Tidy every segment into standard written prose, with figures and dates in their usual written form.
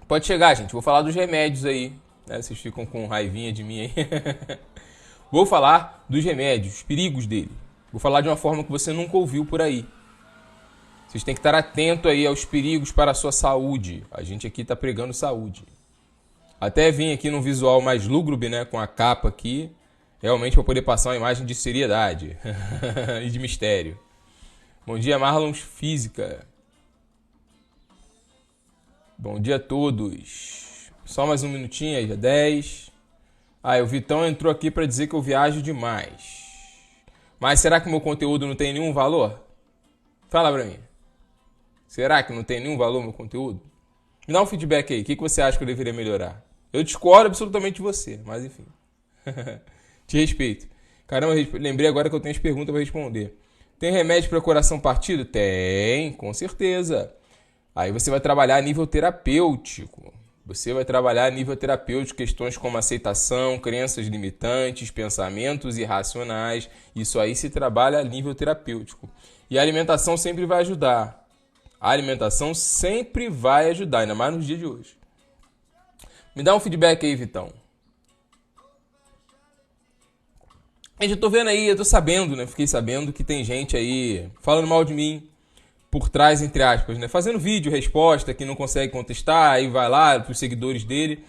Pode chegar, gente. Vou falar dos remédios aí. Né? Vocês ficam com raivinha de mim aí. Vou falar dos remédios, os perigos dele. Vou falar de uma forma que você nunca ouviu por aí. Vocês têm que estar atento aí aos perigos para a sua saúde. A gente aqui está pregando saúde. Até vim aqui num visual mais lúgubre, né? Com a capa aqui. Realmente para poder passar uma imagem de seriedade e de mistério. Bom dia, Marlons Física. Bom dia a todos. Só mais um minutinho aí, já 10. O Vitão entrou aqui para dizer que eu viajo demais. Mas será que o meu conteúdo não tem nenhum valor? Fala pra mim. Será que não tem nenhum valor meu conteúdo? Me dá um feedback aí. O que você acha que eu deveria melhorar? Eu discordo absolutamente de você, mas enfim. Te respeito. Caramba, lembrei agora que eu tenho as perguntas para responder. Tem remédio para coração partido? Tem, com certeza. Aí você vai trabalhar a nível terapêutico. Você vai trabalhar a nível terapêutico questões como aceitação, crenças limitantes, pensamentos irracionais. Isso aí se trabalha a nível terapêutico. E a alimentação sempre vai ajudar. A alimentação sempre vai ajudar, ainda mais nos dias de hoje. Me dá um feedback aí, Vitão. Gente, eu tô vendo aí, eu tô sabendo, né? Fiquei sabendo que tem gente aí falando mal de mim por trás, entre aspas, né? Fazendo vídeo, resposta, que não consegue contestar, aí vai lá pros seguidores dele.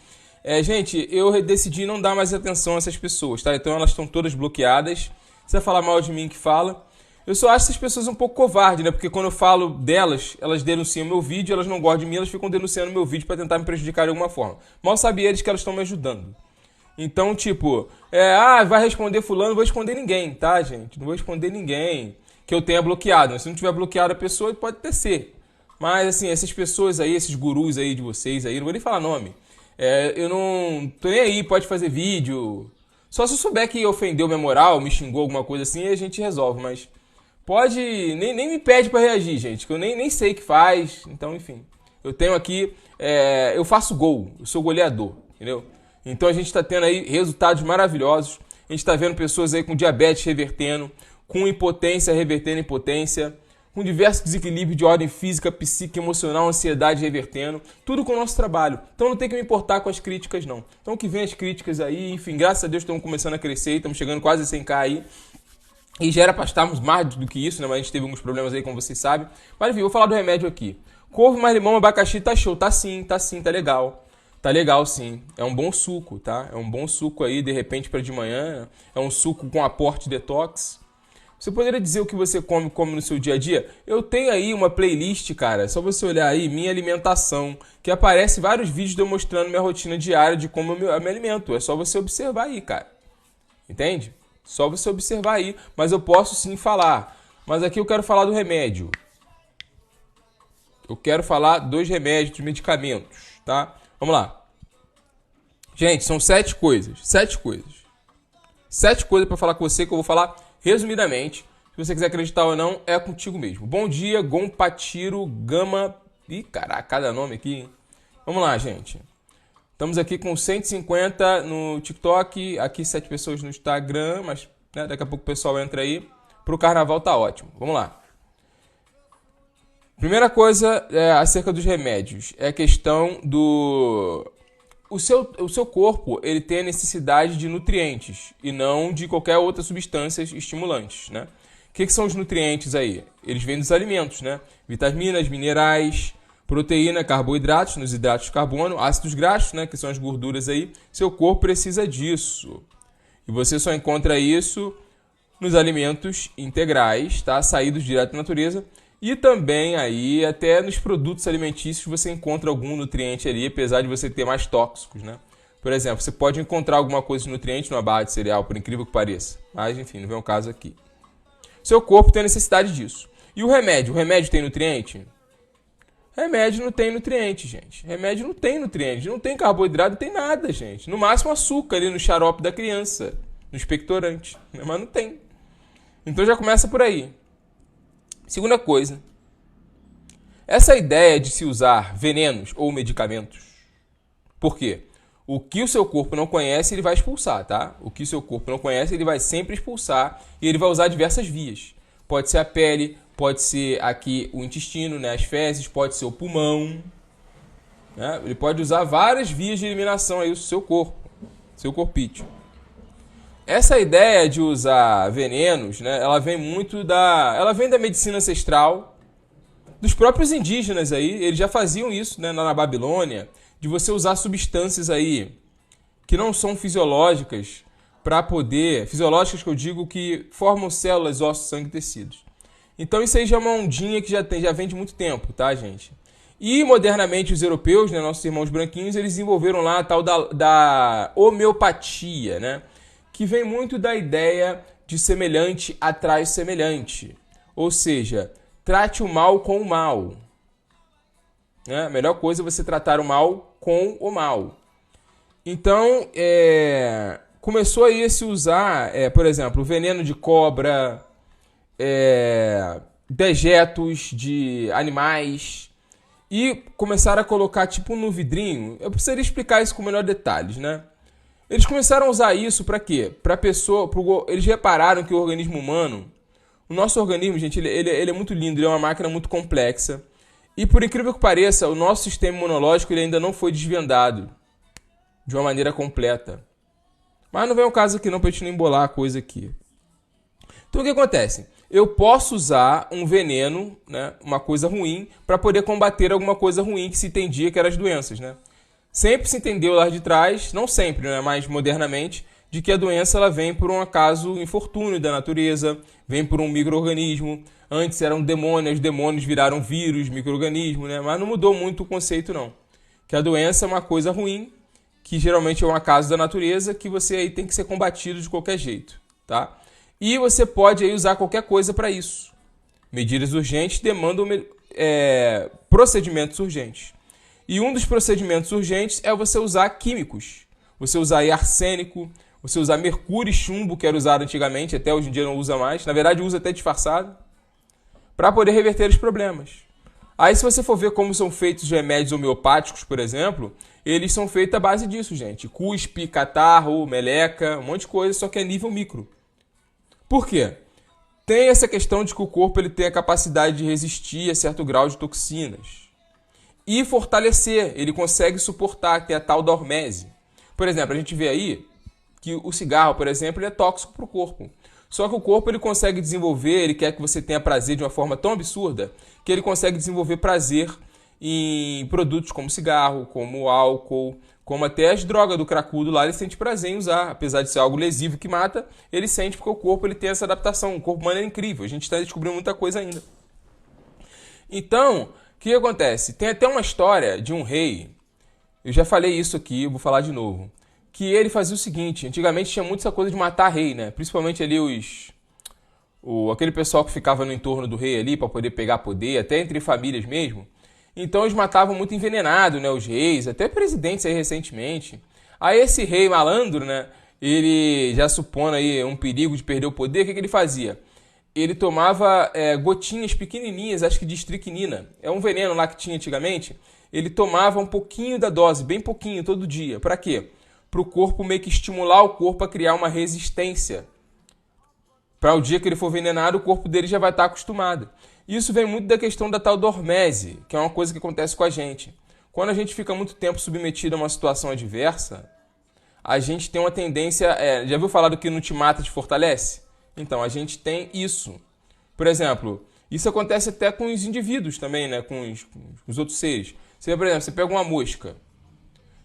Gente, eu decidi não dar mais atenção a essas pessoas, tá? Então elas estão todas bloqueadas. Se você falar mal de mim, que fala. Eu só acho essas pessoas um pouco covardes, né? Porque quando eu falo delas, elas denunciam meu vídeo, elas não gostam de mim, elas ficam denunciando meu vídeo pra tentar me prejudicar de alguma forma. Mal sabem eles que elas estão me ajudando. Então, tipo, vai responder fulano, não vou responder ninguém, tá, gente? Não vou responder ninguém que eu tenha bloqueado. Se não tiver bloqueado a pessoa, pode até ser. Mas, assim, essas pessoas aí, esses gurus aí de vocês aí, não vou nem falar nome. Eu não tô nem aí, pode fazer vídeo. Só se eu souber que ofendeu minha moral, me xingou, alguma coisa assim, a gente resolve. Mas pode, nem me pede pra reagir, gente, que eu nem sei o que faz. Então, enfim. Eu tenho aqui, eu faço gol, eu sou goleador, entendeu? Então a gente está tendo aí resultados maravilhosos. A gente está vendo pessoas aí com diabetes revertendo, com impotência revertendo impotência, com diversos desequilíbrios de ordem física, psíquica, emocional, ansiedade revertendo. Tudo com o nosso trabalho. Então não tem que me importar com as críticas, não. Então que vem as críticas aí, enfim, graças a Deus estamos começando a crescer, estamos chegando quase a 100k aí. E já era para estarmos mais do que isso, né? Mas a gente teve alguns problemas aí, como vocês sabem. Mas enfim, vou falar do remédio aqui. Couve mais limão, abacaxi, tá show. Tá sim, tá legal. Tá legal, sim. É um bom suco, tá? É um bom suco aí, de repente, para de manhã. É um suco com aporte detox. Você poderia dizer o que você come no seu dia a dia? Eu tenho aí uma playlist, cara. É só você olhar aí, minha alimentação, que aparece vários vídeos de eu mostrando minha rotina diária de como eu me alimento. É só você observar aí, cara. Entende? Só você observar aí. Mas eu posso sim falar. Mas aqui eu quero falar do remédio. Eu quero falar dos remédios, dos medicamentos, tá? Vamos lá. Gente, são 7 coisas. 7 coisas. 7 coisas para falar com você que eu vou falar resumidamente. Se você quiser acreditar ou não, é contigo mesmo. Bom dia, Gompatiro Gama. Ih, caraca, cada nome aqui, hein? Vamos lá, gente. Estamos aqui com 150 no TikTok. Aqui 7 pessoas no Instagram. Mas né, daqui a pouco o pessoal entra aí. Pro carnaval tá ótimo. Vamos lá. Primeira coisa acerca dos remédios é a questão do... O seu corpo ele tem a necessidade de nutrientes e não de qualquer outra substâncias estimulantes, né? O que são os nutrientes aí? Eles vêm dos alimentos, né? Vitaminas, minerais, proteína, carboidratos, nos hidratos de carbono, ácidos graxos, né? Que são as gorduras aí. Seu corpo precisa disso. E você só encontra isso nos alimentos integrais, tá? Saídos direto da natureza. E também aí, até nos produtos alimentícios, você encontra algum nutriente ali, apesar de você ter mais tóxicos, né? Por exemplo, você pode encontrar alguma coisa de nutriente numa barra de cereal, por incrível que pareça. Mas, enfim, não vem o caso aqui. Seu corpo tem necessidade disso. E o remédio? O remédio tem nutriente? Remédio não tem nutriente, gente. Remédio não tem nutriente. Não tem carboidrato, não tem nada, gente. No máximo açúcar ali no xarope da criança, no expectorante. Mas não tem. Então já começa por aí. Segunda coisa, essa ideia de se usar venenos ou medicamentos. Por quê? O que o seu corpo não conhece, ele vai expulsar, tá? O que o seu corpo não conhece, ele vai sempre expulsar e ele vai usar diversas vias. Pode ser a pele, pode ser aqui o intestino, né, as fezes, pode ser o pulmão. né? Ele pode usar várias vias de eliminação aí do seu corpo, seu corpício. Essa ideia de usar venenos, né, ela vem da medicina ancestral, dos próprios indígenas aí, eles já faziam isso, né, na Babilônia, de você usar substâncias aí que não são fisiológicas para poder, fisiológicas que eu digo que formam células, ossos, sangue e tecidos. Então isso aí já é uma ondinha que já vem de muito tempo, tá, gente? E modernamente os europeus, né, nossos irmãos branquinhos, eles desenvolveram lá a tal da homeopatia, né? Que vem muito da ideia de semelhante atrai semelhante. Ou seja, trate o mal com o mal. Né? A melhor coisa é você tratar o mal com o mal. Então, começou aí a se usar, por exemplo, veneno de cobra, dejetos de animais, e começaram a colocar tipo no vidrinho. Eu precisaria explicar isso com menor detalhes, né? Eles começaram a usar isso para quê? Eles repararam que o organismo humano, o nosso organismo, gente, ele é muito lindo, ele é uma máquina muito complexa. E por incrível que pareça, o nosso sistema imunológico ele ainda não foi desvendado de uma maneira completa. Mas não vem ao caso aqui não, pra gente não embolar a coisa aqui. Então o que acontece? Eu posso usar um veneno, né, uma coisa ruim, para poder combater alguma coisa ruim que se entendia que eram as doenças, né? Sempre se entendeu lá de trás, não sempre, né, mas modernamente, de que a doença ela vem por um acaso infortúnio da natureza, vem por um micro-organismo. Antes eram demônios, os demônios viraram vírus, micro-organismo, né? Mas não mudou muito o conceito, não. Que a doença é uma coisa ruim, que geralmente é um acaso da natureza, que você aí tem que ser combatido de qualquer jeito, tá? E você pode aí usar qualquer coisa para isso. Medidas urgentes demandam procedimentos urgentes. E um dos procedimentos urgentes é você usar químicos. Você usar aí arsênico, você usar mercúrio e chumbo, que era usado antigamente, até hoje em dia não usa mais. Na verdade, usa até disfarçado, para poder reverter os problemas. Aí, se você for ver como são feitos os remédios homeopáticos, por exemplo, eles são feitos à base disso, gente. Cuspe, catarro, meleca, um monte de coisa, só que é nível micro. Por quê? Tem essa questão de que o corpo ele tem a capacidade de resistir a certo grau de toxinas. E fortalecer, ele consegue suportar, tem a tal da hormese. Por exemplo, a gente vê aí que o cigarro, por exemplo, ele é tóxico para o corpo. Só que o corpo ele consegue desenvolver, ele quer que você tenha prazer de uma forma tão absurda, que ele consegue desenvolver prazer em produtos como cigarro, como álcool, como até as drogas do cracudo lá, ele sente prazer em usar. Apesar de ser algo lesivo que mata, ele sente porque o corpo ele tem essa adaptação. O corpo humano é incrível, a gente está descobrindo muita coisa ainda. Então, o que acontece? Tem até uma história de um rei, eu já falei isso aqui, eu vou falar de novo, que ele fazia o seguinte, antigamente tinha muito essa coisa de matar rei, né? Principalmente ali aquele pessoal que ficava no entorno do rei ali para poder pegar poder, até entre famílias mesmo. Então eles matavam muito envenenado, né? Os reis, até presidentes aí recentemente. Aí esse rei malandro, né? Ele já supondo aí um perigo de perder o poder, o que ele fazia? Ele tomava gotinhas pequenininhas, acho que de estricnina. É um veneno lá que tinha antigamente. Ele tomava um pouquinho da dose, bem pouquinho, todo dia. Para quê? Para o corpo meio que estimular o corpo a criar uma resistência. Para o dia que ele for envenenado, o corpo dele já vai estar acostumado. Isso vem muito da questão da tal da hormese, que é uma coisa que acontece com a gente. Quando a gente fica muito tempo submetido a uma situação adversa, a gente tem uma tendência... já viu falar do que não te mata te fortalece? Então, a gente tem isso. Por exemplo, isso acontece até com os indivíduos também, né? Com os outros seres. Você, por exemplo, você pega uma mosca.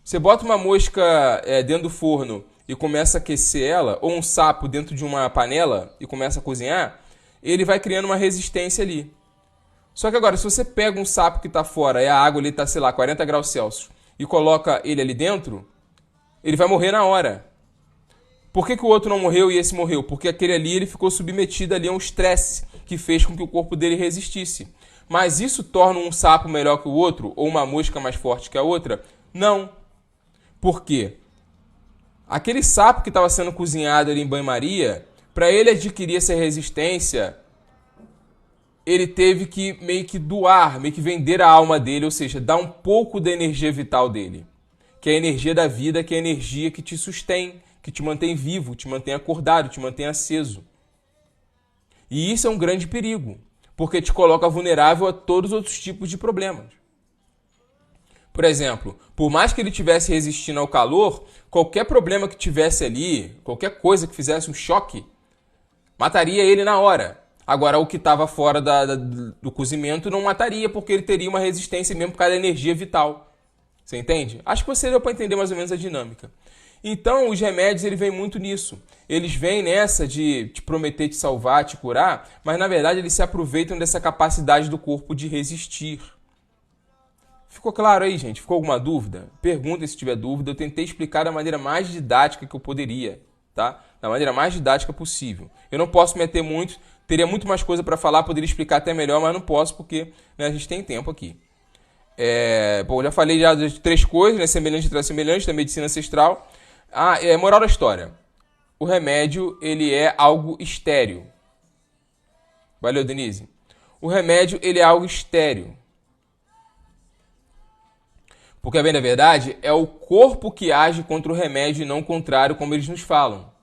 Você bota uma mosca dentro do forno e começa a aquecer ela, ou um sapo dentro de uma panela e começa a cozinhar, ele vai criando uma resistência ali. Só que agora, se você pega um sapo que está fora e a água ali está, sei lá, 40 graus Celsius e coloca ele ali dentro, ele vai morrer na hora. Por que o outro não morreu e esse morreu? Porque aquele ali ele ficou submetido ali a um estresse que fez com que o corpo dele resistisse. Mas isso torna um sapo melhor que o outro ou uma mosca mais forte que a outra? Não. Por quê? Aquele sapo que estava sendo cozinhado ali em banho-maria, para ele adquirir essa resistência, ele teve que meio que doar, meio que vender a alma dele, ou seja, dar um pouco da energia vital dele. Que é a energia da vida, que é a energia que te sustém, que te mantém vivo, te mantém acordado, te mantém aceso. E isso é um grande perigo, porque te coloca vulnerável a todos os outros tipos de problemas. Por exemplo, por mais que ele estivesse resistindo ao calor, qualquer problema que tivesse ali, qualquer coisa que fizesse um choque, mataria ele na hora. Agora, o que estava fora do cozimento não mataria, porque ele teria uma resistência mesmo por causa da energia vital. Você entende? Acho que você deu para entender mais ou menos a dinâmica. Então, os remédios, ele vem muito nisso. Eles vêm nessa de te prometer te salvar, te curar, mas na verdade eles se aproveitam dessa capacidade do corpo de resistir. Ficou claro aí, gente? Ficou alguma dúvida? Pergunta se tiver dúvida. Eu tentei explicar da maneira mais didática que eu poderia, tá? Da maneira mais didática possível. Eu não posso meter muito, teria muito mais coisa para falar, poderia explicar até melhor, mas não posso porque, né, a gente tem tempo aqui. Bom, já falei já das 3 coisas, né? Semelhante e transsemelhante, da medicina ancestral. Moral da história. O remédio, ele é algo estéril. Valeu, Denise. O remédio, ele é algo estéril. Porque, bem, na verdade, é o corpo que age contra o remédio e não o contrário, como eles nos falam.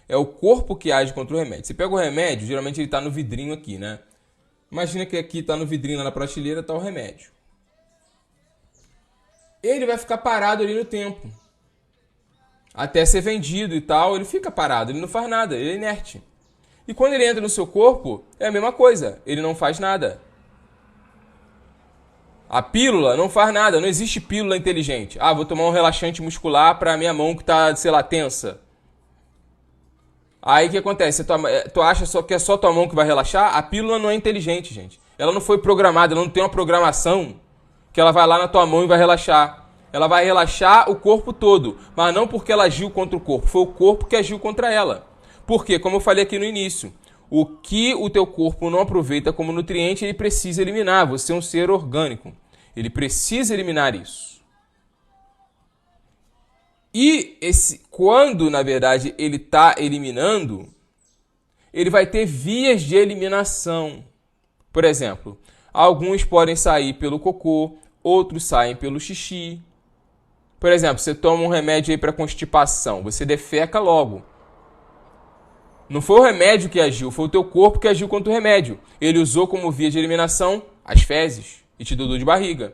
É o corpo que age contra o remédio. Você pega o remédio, geralmente ele está no vidrinho aqui, né? Imagina que aqui está no vidrinho, lá na prateleira, está o remédio. Ele vai ficar parado ali no tempo. Até ser vendido e tal, ele fica parado, ele não faz nada, ele é inerte. E quando ele entra no seu corpo, é a mesma coisa, ele não faz nada. A pílula não faz nada, não existe pílula inteligente. Vou tomar um relaxante muscular para minha mão que está, sei lá, tensa. Aí o que acontece? Tu acha que é só tua mão que vai relaxar? A pílula não é inteligente, gente. Ela não foi programada, ela não tem uma programação que ela vai lá na tua mão e vai relaxar. Ela vai relaxar o corpo todo, mas não porque ela agiu contra o corpo, foi o corpo que agiu contra ela. Por quê? Como eu falei aqui no início, o que o teu corpo não aproveita como nutriente, ele precisa eliminar. Você é um ser orgânico. Ele precisa eliminar isso. E quando, na verdade, ele está eliminando, ele vai ter vias de eliminação. Por exemplo, alguns podem sair pelo cocô, outros saem pelo xixi. Por exemplo, você toma um remédio aí para constipação, você defeca logo. Não foi o remédio que agiu, foi o teu corpo que agiu contra o remédio. Ele usou como via de eliminação as fezes e te deu dor de barriga.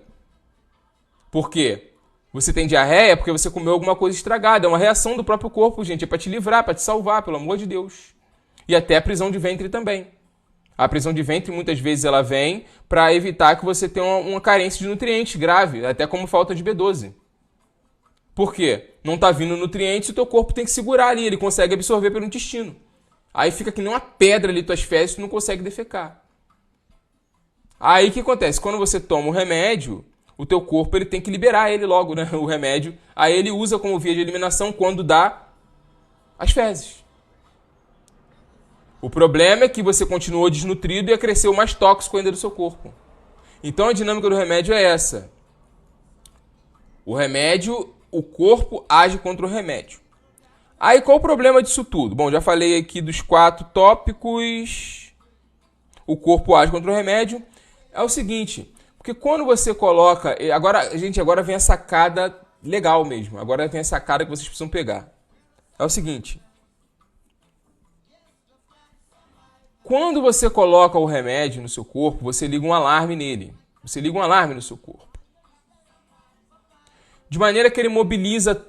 Por quê? Você tem diarreia porque você comeu alguma coisa estragada. É uma reação do próprio corpo, gente. É para te livrar, para te salvar, pelo amor de Deus. E até a prisão de ventre também. A prisão de ventre, muitas vezes, ela vem para evitar que você tenha uma carência de nutrientes grave, até como falta de B12. Por quê? Não está vindo nutrientes e o teu corpo tem que segurar ali. Ele consegue absorver pelo intestino. Aí fica que nem uma pedra ali tuas fezes, tu não consegue defecar. Aí o que acontece? Quando você toma o remédio, o teu corpo ele tem que liberar ele logo, né? O remédio. Aí ele usa como via de eliminação quando dá as fezes. O problema é que você continuou desnutrido e cresceu mais tóxico ainda do seu corpo. Então a dinâmica do remédio é essa. O remédio, o corpo age contra o remédio. Aí qual o problema disso tudo? Bom, já falei aqui dos 4 tópicos. O corpo age contra o remédio. É o seguinte, porque quando você coloca... Agora vem a sacada legal mesmo. Agora vem a sacada que vocês precisam pegar. É o seguinte. Quando você coloca o remédio no seu corpo, você liga um alarme nele. Você liga um alarme no seu corpo. De maneira que ele mobiliza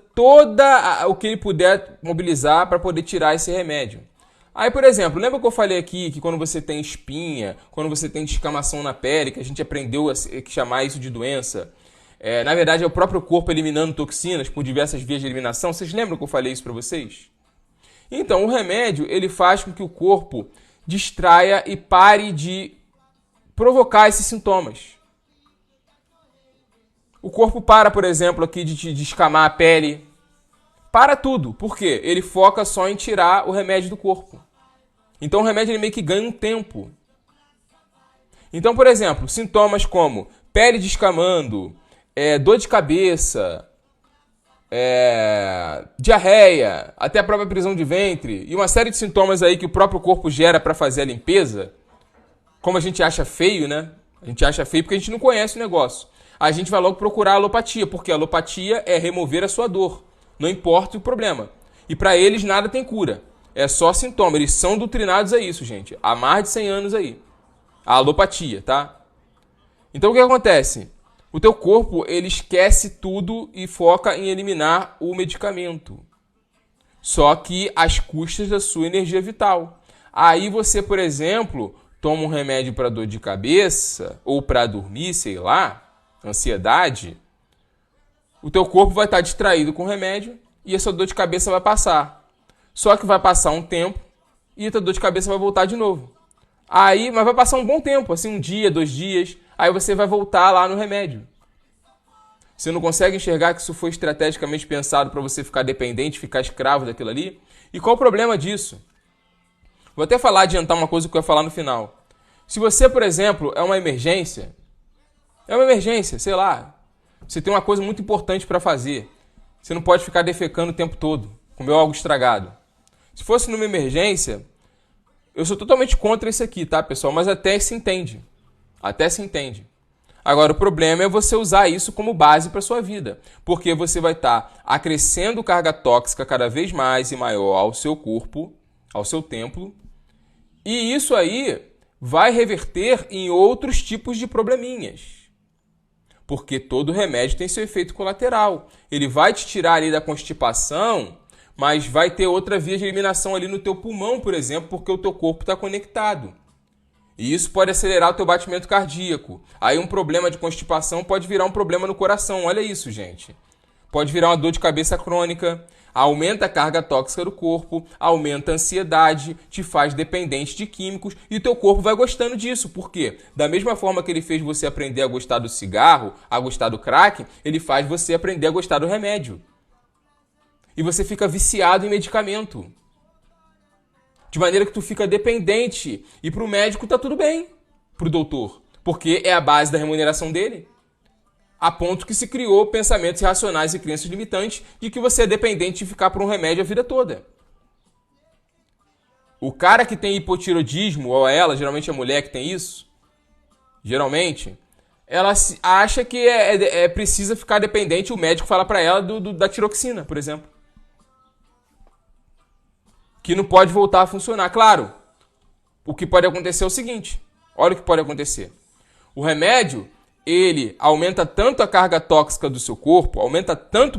o que ele puder mobilizar para poder tirar esse remédio. Aí, por exemplo, lembra que eu falei aqui que quando você tem espinha, quando você tem descamação na pele, que a gente aprendeu a chamar isso de doença, na verdade é o próprio corpo eliminando toxinas por diversas vias de eliminação. Vocês lembram que eu falei isso para vocês? Então, o remédio ele faz com que o corpo distraia e pare de provocar esses sintomas. O corpo para, por exemplo, aqui de descamar a pele. Para tudo. Por quê? Ele foca só em tirar o remédio do corpo. Então o remédio ele meio que ganha um tempo. Então, por exemplo, sintomas como pele descamando, dor de cabeça, diarreia, até a própria prisão de ventre e uma série de sintomas aí que o próprio corpo gera para fazer a limpeza, como a gente acha feio, né? A gente acha feio porque a gente não conhece o negócio. A gente vai logo procurar a alopatia, porque a alopatia é remover a sua dor, não importa o problema. E para eles nada tem cura, é só sintoma, eles são doutrinados a isso, gente, há mais de 100 anos aí. A alopatia, tá? Então o que acontece? O teu corpo, ele esquece tudo e foca em eliminar o medicamento. Só que às custas da sua energia vital. Aí você, por exemplo, toma um remédio para dor de cabeça ou para dormir, sei lá, ansiedade. O teu corpo vai estar distraído com o remédio e essa dor de cabeça vai passar. Só que vai passar um tempo e a tua dor de cabeça vai voltar de novo. Mas vai passar um bom tempo, assim, 1 dia, 2 dias, aí você vai voltar lá no remédio. Você não consegue enxergar que isso foi estrategicamente pensado para você ficar dependente, ficar escravo daquilo ali? E qual o problema disso? Vou até adiantar uma coisa que eu ia falar no final. Se você, por exemplo, é uma emergência, sei lá, você tem uma coisa muito importante para fazer. Você não pode ficar defecando o tempo todo, comer algo estragado. Se fosse numa emergência, eu sou totalmente contra isso aqui, tá, pessoal? Mas até se entende. Agora, o problema é você usar isso como base para sua vida. Porque você vai estar acrescendo carga tóxica cada vez mais e maior ao seu corpo, ao seu templo. E isso aí vai reverter em outros tipos de probleminhas. Porque todo remédio tem seu efeito colateral. Ele vai te tirar ali da constipação, mas vai ter outra via de eliminação ali no teu pulmão, por exemplo, porque o teu corpo está conectado. E isso pode acelerar o teu batimento cardíaco. Aí um problema de constipação pode virar um problema no coração. Olha isso, gente. Pode virar uma dor de cabeça crônica, aumenta a carga tóxica do corpo, aumenta a ansiedade, te faz dependente de químicos e o teu corpo vai gostando disso. Por quê? Da mesma forma que ele fez você aprender a gostar do cigarro, a gostar do crack, ele faz você aprender a gostar do remédio. E você fica viciado em medicamento. De maneira que tu fica dependente. E pro médico tá tudo bem. Pro doutor. Porque é a base da remuneração dele. A ponto que se criou pensamentos irracionais e crenças limitantes de que você é dependente de ficar por um remédio a vida toda. O cara que tem hipotiroidismo, ou ela, geralmente a mulher que tem isso, geralmente, ela acha que precisa ficar dependente, o médico fala pra ela da tiroxina, por exemplo. Que não pode voltar a funcionar. Claro, o que pode acontecer é o seguinte. Olha o que pode acontecer. O remédio, ele aumenta tanto a carga tóxica do seu corpo, aumenta tanto,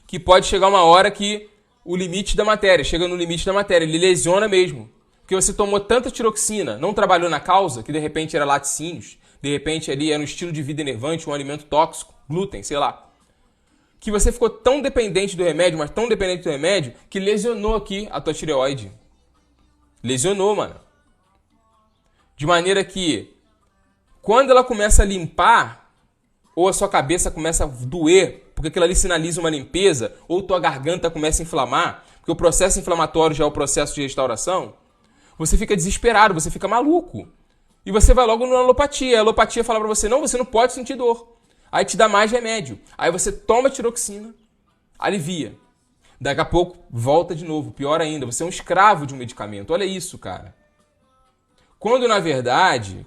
que pode chegar uma hora que o limite da matéria, chega no limite da matéria, ele lesiona mesmo. Porque você tomou tanta tiroxina, não trabalhou na causa, que de repente era laticínios, de repente ali era um estilo de vida enervante, um alimento tóxico, glúten, sei lá. Que você ficou tão dependente do remédio, mas tão dependente do remédio, que lesionou aqui a tua tireoide. Lesionou, mano. De maneira que, quando ela começa a limpar, ou a sua cabeça começa a doer, porque aquilo ali sinaliza uma limpeza, ou tua garganta começa a inflamar, porque o processo inflamatório já é o processo de restauração, você fica desesperado, você fica maluco. E você vai logo na alopatia. A alopatia fala pra você, não, você não pode sentir dor. Aí te dá mais remédio. Aí você toma tiroxina, alivia. Daqui a pouco volta de novo, pior ainda. Você é um escravo de um medicamento. Olha isso, cara. Quando na verdade,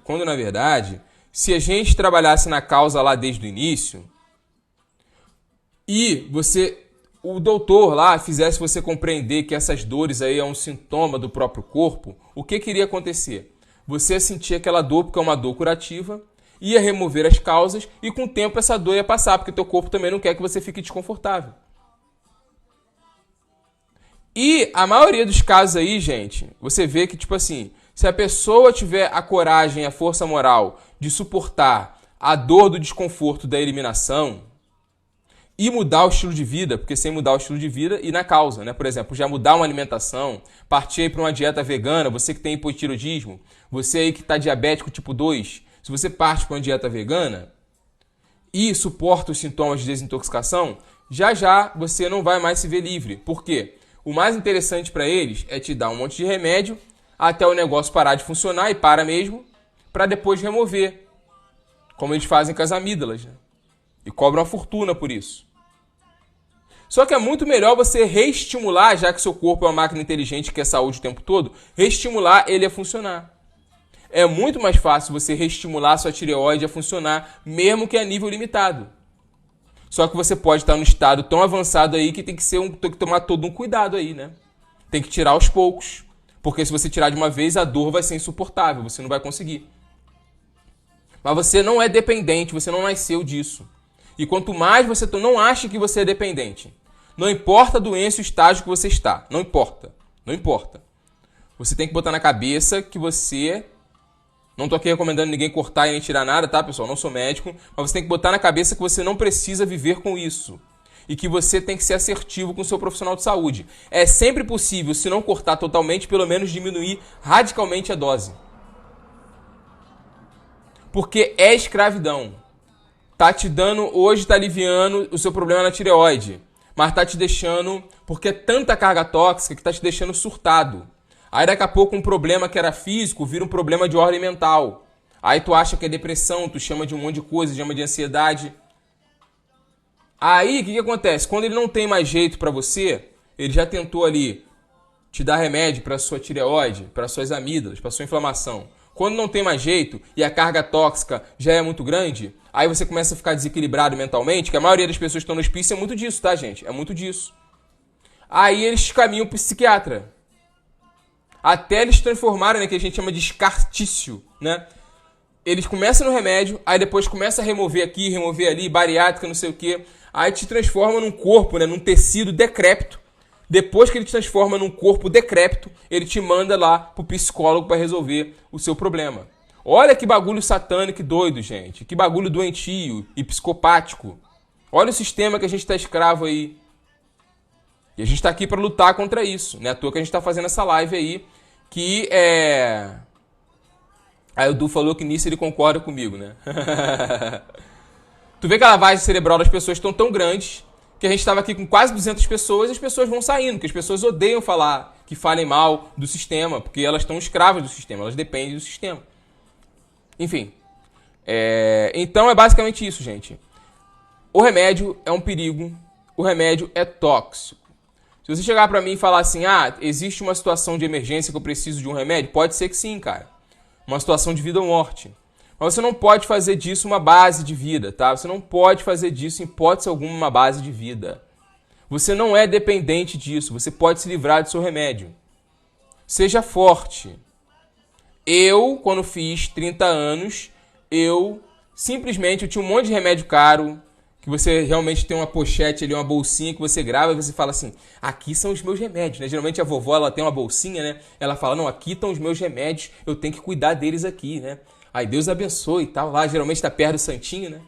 se a gente trabalhasse na causa lá desde o início e o doutor lá fizesse você compreender que essas dores aí é um sintoma do próprio corpo, o que iria acontecer? Você ia sentir aquela dor porque é uma dor curativa, ia remover as causas e com o tempo essa dor ia passar, porque teu corpo também não quer que você fique desconfortável. E a maioria dos casos aí, gente, você vê que, tipo assim, se a pessoa tiver a coragem, a força moral de suportar a dor do desconforto da eliminação e mudar o estilo de vida, porque sem mudar o estilo de vida e na causa, né? Por exemplo, já mudar uma alimentação, partir aí para uma dieta vegana, você que tem hipotiroidismo, você aí que está diabético tipo 2, se você parte para uma dieta vegana e suporta os sintomas de desintoxicação, já você não vai mais se ver livre. Por quê? O mais interessante para eles é te dar um monte de remédio até o negócio parar de funcionar, e para mesmo, para depois remover. Como eles fazem com as amígdalas, né? E cobram uma fortuna por isso. Só que é muito melhor você reestimular, já que seu corpo é uma máquina inteligente que é saúde o tempo todo, reestimular ele a funcionar. É muito mais fácil você reestimular sua tireoide a funcionar, mesmo que a nível limitado. Só que você pode estar num estado tão avançado aí que tem que tomar todo um cuidado aí, né? Tem que tirar aos poucos. Porque se você tirar de uma vez, a dor vai ser insuportável, você não vai conseguir. Mas você não é dependente, você não nasceu disso. E quanto mais você não acha que você é dependente, não importa a doença e o estágio que você está, não importa, não importa. Você tem que botar na cabeça que você... Não estou aqui recomendando ninguém cortar e nem tirar nada, tá, pessoal? Não sou médico. Mas você tem que botar na cabeça que você não precisa viver com isso. E que você tem que ser assertivo com o seu profissional de saúde. É sempre possível, se não cortar totalmente, pelo menos diminuir radicalmente a dose. Porque é escravidão. Tá te dando, hoje tá aliviando o seu problema na tireoide. Mas tá te deixando, porque é tanta carga tóxica que tá te deixando surtado. Aí daqui a pouco um problema que era físico vira um problema de ordem mental. Aí tu acha que é depressão, tu chama de um monte de coisa, chama de ansiedade. Aí o que acontece? Quando ele não tem mais jeito pra você, ele já tentou ali te dar remédio pra sua tireoide, para suas amígdalas, pra sua inflamação. Quando não tem mais jeito e a carga tóxica já é muito grande, aí você começa a ficar desequilibrado mentalmente, que a maioria das pessoas que estão no hospício é muito disso, tá, gente? É muito disso. Aí eles caminham pro psiquiatra. Até eles transformarem, né, que a gente chama de escartício, né? Eles começam no remédio, aí depois começa a remover aqui, remover ali, bariátrica, não sei o quê. Aí te transforma num corpo, né, num tecido decrépito. Depois que ele te transforma num corpo decrépito, ele te manda lá pro psicólogo para resolver o seu problema. Olha que bagulho satânico e doido, gente. Que bagulho doentio e psicopático. Olha o sistema que a gente tá escravo aí. E a gente tá aqui para lutar contra isso. Não é à toa que a gente tá fazendo essa live aí, que é... Aí o Du falou que nisso ele concorda comigo, né? Tu vê que a lavagem cerebral das pessoas estão tão grandes que a gente estava aqui com quase 200 pessoas e as pessoas vão saindo, porque as pessoas odeiam falar, que falem mal do sistema, porque elas estão escravas do sistema, elas dependem do sistema. Enfim. Então é basicamente isso, gente. O remédio é um perigo, o remédio é tóxico. Se você chegar pra mim e falar assim, existe uma situação de emergência que eu preciso de um remédio, pode ser que sim, cara. Uma situação de vida ou morte. Mas você não pode fazer disso uma base de vida, tá? Você não pode fazer disso, em hipótese alguma, uma base de vida. Você não é dependente disso. Você pode se livrar do seu remédio. Seja forte. Eu, quando fiz 30 anos, eu tinha um monte de remédio caro, que você realmente tem uma pochete ali, uma bolsinha que você grava e você fala assim, aqui são os meus remédios, né? Geralmente a vovó, ela tem uma bolsinha, né? Ela fala, não, aqui estão os meus remédios, eu tenho que cuidar deles aqui, né? Aí Deus abençoe e tal. Lá geralmente tá perto do santinho, né?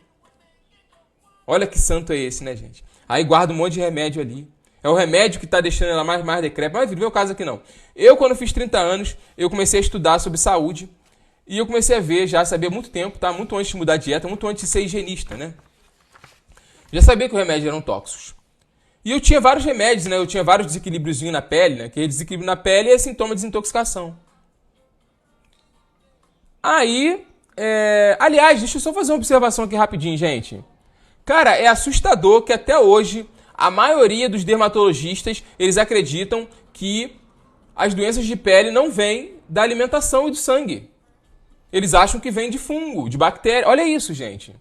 Olha que santo é esse, né, gente? Aí guarda um monte de remédio ali. É o remédio que tá deixando ela mais decrépita. Mas não é o meu caso aqui, não. Eu, quando fiz 30 anos, eu comecei a estudar sobre saúde. E eu comecei a ver, já sabia há muito tempo, tá? Muito antes de mudar a dieta, muito antes de ser higienista, né? Já sabia que os remédios eram tóxicos. E eu tinha vários remédios, né? Eu tinha vários desequilíbriozinhos na pele, né? Que desequilíbrio na pele é sintoma de desintoxicação. Aí, aliás, deixa eu só fazer uma observação aqui rapidinho, gente. Cara, é assustador que até hoje a maioria dos dermatologistas, eles acreditam que as doenças de pele não vêm da alimentação e do sangue. Eles acham que vem de fungo, de bactéria. Olha isso, gente.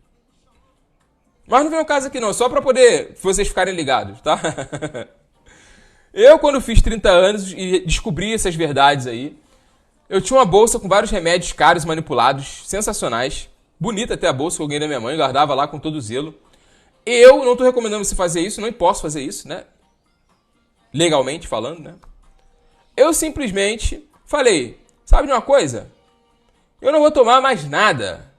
Mas não vem o caso aqui não, só para poder vocês ficarem ligados, tá? Eu, quando fiz 30 anos e descobri essas verdades aí, eu tinha uma bolsa com vários remédios caros manipulados, sensacionais. Bonita até a bolsa que eu ganhei da minha mãe, guardava lá com todo zelo. Eu não estou recomendando você fazer isso, não posso fazer isso, né? Legalmente falando, né? Eu simplesmente falei, sabe de uma coisa? Eu não vou tomar mais nada.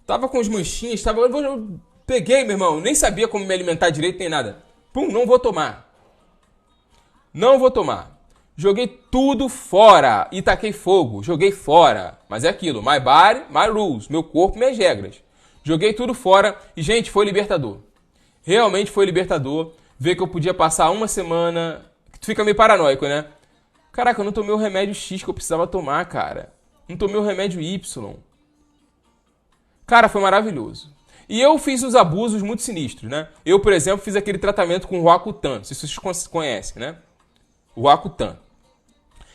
Tava com os manchinhos, eu peguei, meu irmão, nem sabia como me alimentar direito, nem nada. Pum, não vou tomar. Não vou tomar. Joguei tudo fora e taquei fogo. Joguei fora. Mas é aquilo, my body, my rules. Meu corpo, minhas regras. Joguei tudo fora e, gente, foi libertador. Realmente foi libertador. Ver que eu podia passar uma semana... Tu fica meio paranoico, né? Caraca, eu não tomei o remédio X que eu precisava tomar, cara. Não tomei o remédio Y. Cara, foi maravilhoso. E eu fiz uns abusos muito sinistros, né? Eu, por exemplo, fiz aquele tratamento com Roacutan. Não sei se vocês conhecem, né? O Roacutan.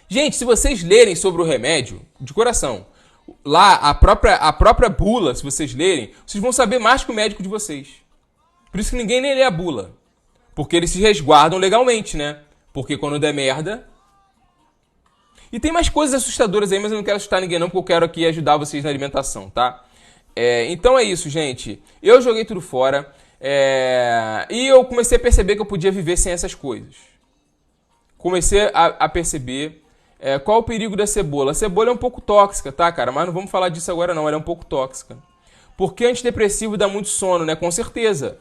Gente, se vocês lerem sobre o remédio, de coração, lá a própria bula, se vocês lerem, vocês vão saber mais que o médico de vocês. Por isso que ninguém nem lê a bula. Porque eles se resguardam legalmente, né? Porque quando der merda... E tem mais coisas assustadoras aí, mas eu não quero assustar ninguém não, porque eu quero aqui ajudar vocês na alimentação, tá? Então é isso, gente. Eu joguei tudo fora e eu comecei a perceber que eu podia viver sem essas coisas. Comecei a perceber qual o perigo da cebola. A cebola é um pouco tóxica, tá, cara? Mas não vamos falar disso agora não, ela é um pouco tóxica. Porque antidepressivo dá muito sono, né? Com certeza.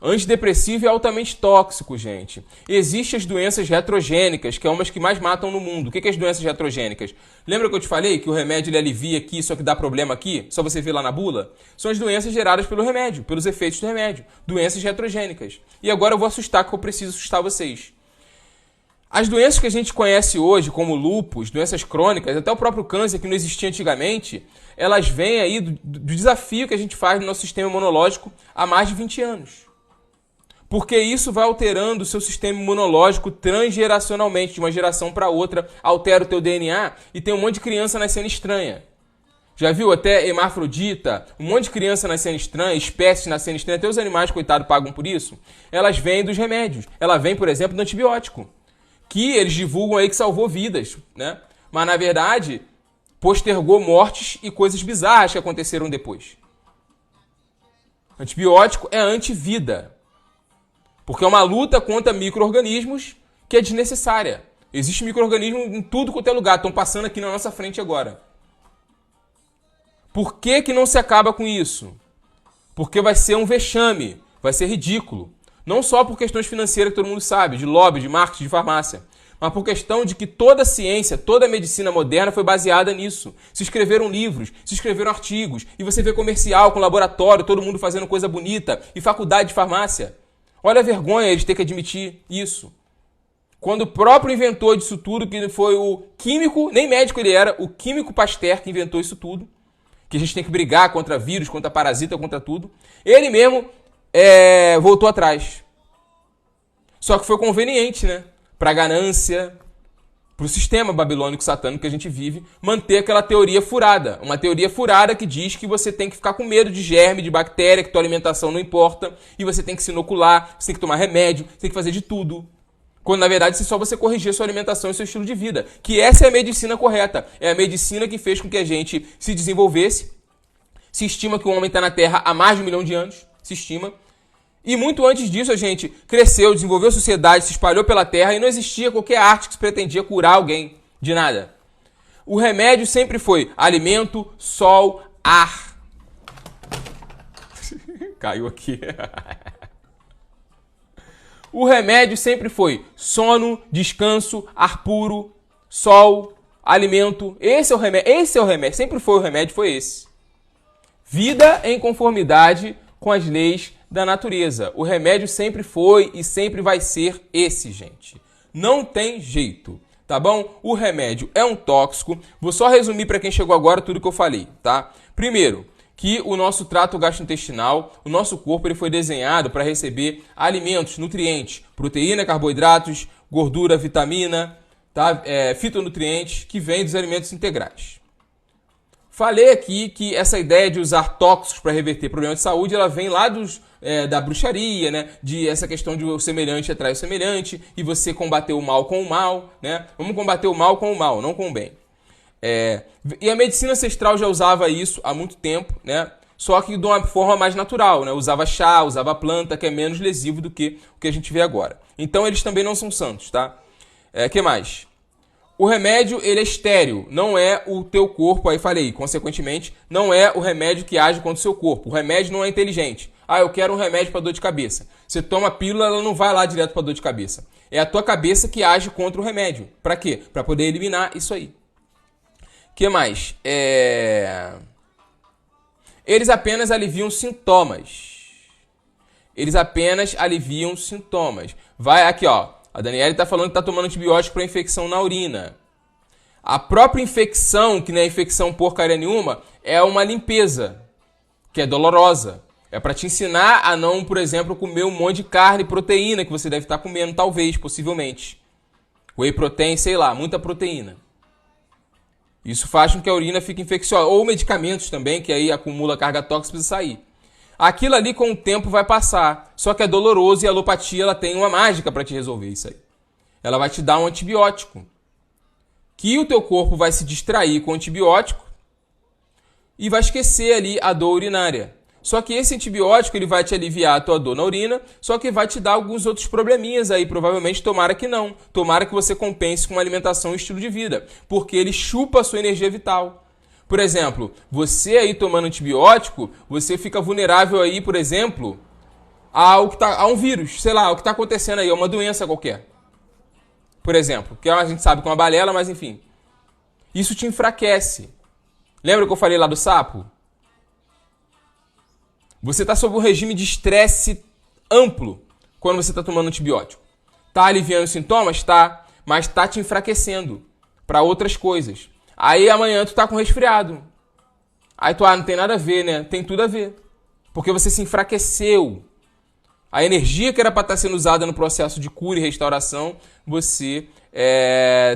Antidepressivo é altamente tóxico, gente. Existem as doenças retrogênicas, que é umas que mais matam no mundo. O que é as doenças retrogênicas? Lembra que eu te falei que o remédio ele alivia aqui, só que dá problema aqui? Só você ver lá na bula? São as doenças geradas pelo remédio, pelos efeitos do remédio. Doenças retrogênicas. E agora eu vou assustar, que eu preciso assustar vocês. As doenças que a gente conhece hoje, como lúpus, doenças crônicas, até o próprio câncer que não existia antigamente, elas vêm aí do desafio que a gente faz no nosso sistema imunológico há mais de 20 anos. Porque isso vai alterando o seu sistema imunológico transgeracionalmente, de uma geração para outra, altera o teu DNA e tem um monte de criança nascendo estranha. Já viu? Até hermafrodita, um monte de criança nascendo estranha, espécies nascendo estranha, até os animais, coitados, pagam por isso. Elas vêm dos remédios. Ela vem, por exemplo, do antibiótico, que eles divulgam aí que salvou vidas, né? Mas, na verdade, postergou mortes e coisas bizarras que aconteceram depois. Antibiótico é antivida. Porque é uma luta contra micro-organismos que é desnecessária. Existe micro-organismo em tudo quanto é lugar. Estão passando aqui na nossa frente agora. Por que não se acaba com isso? Porque vai ser um vexame. Vai ser ridículo. Não só por questões financeiras que todo mundo sabe, de lobby, de marketing, de farmácia. Mas por questão de que toda a ciência, toda a medicina moderna foi baseada nisso. Se escreveram livros, se escreveram artigos. E você vê comercial com laboratório, todo mundo fazendo coisa bonita. E faculdade de farmácia. Olha a vergonha eles terem que admitir isso. Quando o próprio inventor disso tudo, que foi o químico, nem médico ele era, o químico Pasteur que inventou isso tudo, que a gente tem que brigar contra vírus, contra parasita, contra tudo, ele mesmo voltou atrás. Só que foi conveniente, né? Para a ganância, para o sistema babilônico satânico que a gente vive, manter aquela teoria furada. Uma teoria furada que diz que você tem que ficar com medo de germe, de bactéria, que tua alimentação não importa, e você tem que se inocular, você tem que tomar remédio, você tem que fazer de tudo. Quando, na verdade, é só você corrigir a sua alimentação e seu estilo de vida. Que essa é a medicina correta. É a medicina que fez com que a gente se desenvolvesse. Se estima que o homem está na Terra há mais de 1 milhão de anos. Se estima. E muito antes disso a gente cresceu, desenvolveu a sociedade, se espalhou pela Terra e não existia qualquer arte que se pretendia curar alguém de nada. O remédio sempre foi alimento, sol, ar. Caiu aqui. O remédio sempre foi sono, descanso, ar puro, sol, alimento. Esse é o remédio. Esse é o remédio. Sempre foi o remédio, foi esse. Vida em conformidade com as leis da natureza. O remédio sempre foi e sempre vai ser esse, gente. Não tem jeito, tá bom? O remédio é um tóxico. Vou só resumir para quem chegou agora tudo que eu falei, tá? Primeiro, que o nosso trato gastrointestinal, o nosso corpo, ele foi desenhado para receber alimentos, nutrientes, proteína, carboidratos, gordura, vitamina, tá? Fitonutrientes que vêm dos alimentos integrais. Falei aqui que essa ideia de usar tóxicos para reverter problemas de saúde, ela vem lá da bruxaria, né? De essa questão de o semelhante atrai o semelhante e você combater o mal com o mal, né? Vamos combater o mal com o mal, não com o bem. E a medicina ancestral já usava isso há muito tempo, né? Só que de uma forma mais natural, né? Usava chá, usava planta, que é menos lesivo do que o que a gente vê agora. Então eles também não são santos, tá? Que mais? O remédio, ele é estéril, não é o teu corpo, aí falei, consequentemente, não é o remédio que age contra o seu corpo. O remédio não é inteligente. Ah, eu quero um remédio para dor de cabeça. Você toma a pílula, ela não vai lá direto para dor de cabeça. É a tua cabeça que age contra o remédio. Para quê? Para poder eliminar isso aí. O que mais? Eles apenas aliviam sintomas. Eles apenas aliviam sintomas. Vai aqui, ó. A Daniela está falando que está tomando antibiótico para infecção na urina. A própria infecção, que não é infecção porcaria nenhuma, é uma limpeza, que é dolorosa. É para te ensinar a não, por exemplo, comer um monte de carne e proteína que você deve estar comendo, talvez, possivelmente. Whey protein, sei lá, muita proteína. Isso faz com que a urina fique infecciosa. Ou medicamentos também, que aí acumula carga tóxica e precisa sair. Aquilo ali com o tempo vai passar, só que é doloroso e a alopatia ela tem uma mágica para te resolver isso aí. Ela vai te dar um antibiótico, que o teu corpo vai se distrair com o antibiótico, e vai esquecer ali a dor urinária. Só que esse antibiótico ele vai te aliviar a tua dor na urina, só que vai te dar alguns outros probleminhas aí, provavelmente tomara que não. Tomara que você compense com uma alimentação e estilo de vida, porque ele chupa a sua energia vital. Por exemplo, você aí tomando antibiótico, você fica vulnerável aí, por exemplo, a um vírus, sei lá, o que está acontecendo aí, a uma doença qualquer. Por exemplo, que a gente sabe com a balela, mas enfim. Isso te enfraquece. Lembra que eu falei lá do sapo? Você está sob um regime de estresse amplo quando você está tomando antibiótico. Está aliviando os sintomas? Tá, mas está te enfraquecendo para outras coisas. Aí amanhã tu tá com resfriado. Aí tu, não tem nada a ver, né? Tem tudo a ver. Porque você se enfraqueceu. A energia que era para estar sendo usada no processo de cura e restauração, você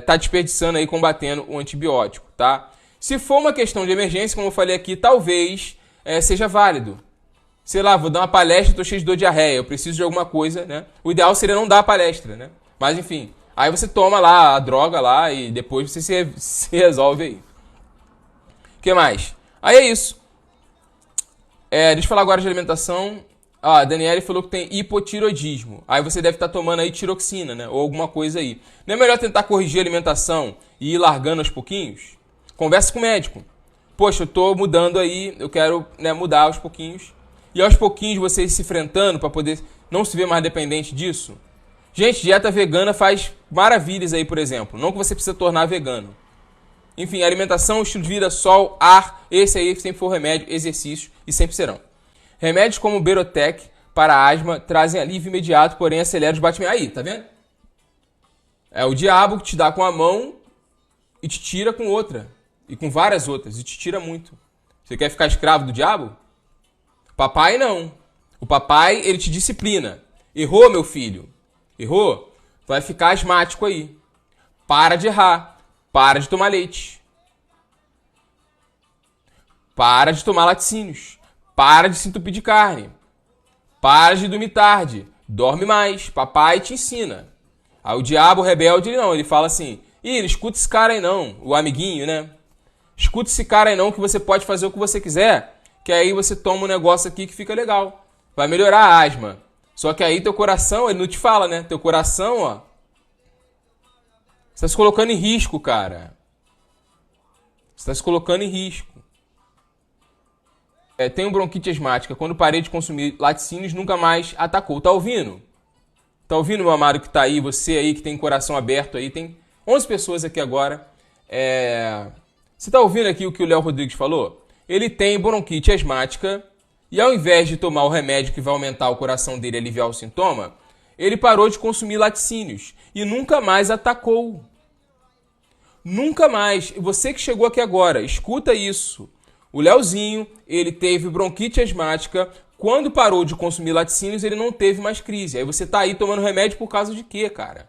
tá desperdiçando aí combatendo o antibiótico, tá? Se for uma questão de emergência, como eu falei aqui, talvez seja válido. Sei lá, vou dar uma palestra, tô cheio de dor de diarreia, eu preciso de alguma coisa, né? O ideal seria não dar a palestra, né? Mas enfim, aí você toma lá a droga lá e depois você se resolve aí. O que mais? Aí é isso. Deixa eu falar agora de alimentação. A Daniele falou que tem hipotiroidismo. Aí você deve estar tomando aí tiroxina, né? Ou alguma coisa aí. Não é melhor tentar corrigir a alimentação e ir largando aos pouquinhos? Conversa com o médico. Poxa, eu tô mudando aí, eu quero mudar aos pouquinhos. E aos pouquinhos vocês se enfrentando para poder não se ver mais dependente disso. Gente, dieta vegana faz maravilhas aí, por exemplo. Não que você precisa tornar vegano. Enfim, alimentação, estilo de vida, sol, ar. Esse aí sempre foi o remédio, exercício e sempre serão. Remédios como o Berotec para asma trazem alívio imediato, porém aceleram os batimentos. Aí, tá vendo? É o diabo que te dá com a mão e te tira com outra. E com várias outras. E te tira muito. Você quer ficar escravo do diabo? Papai não. O papai, ele te disciplina. Errou, meu filho? Errou? Vai ficar asmático aí. Para de errar. Para de tomar leite. Para de tomar laticínios. Para de se entupir de carne. Para de dormir tarde. Dorme mais. Papai te ensina. Aí o diabo rebelde, ele não. Ele fala assim, não escuta esse cara aí não. O amiguinho, né? Escuta esse cara aí não que você pode fazer o que você quiser. Que aí você toma um negócio aqui que fica legal. Vai melhorar a asma. Só que aí teu coração, ele não te fala, né? Teu coração, ó. Você tá se colocando em risco, cara. Você tá se colocando em risco. Tenho bronquite asmática. Quando parei de consumir laticínios, nunca mais atacou. Tá ouvindo? Tá ouvindo, meu amado que tá aí? Você aí que tem coração aberto aí. Tem 11 pessoas aqui agora. Você tá ouvindo aqui o que o Léo Rodrigues falou? Ele tem bronquite asmática e ao invés de tomar o remédio que vai aumentar o coração dele e aliviar o sintoma, ele parou de consumir laticínios e nunca mais atacou. Nunca mais. Você que chegou aqui agora, escuta isso. O Leozinho, ele teve bronquite asmática. Quando parou de consumir laticínios, ele não teve mais crise. Aí você tá aí tomando remédio por causa de quê, cara?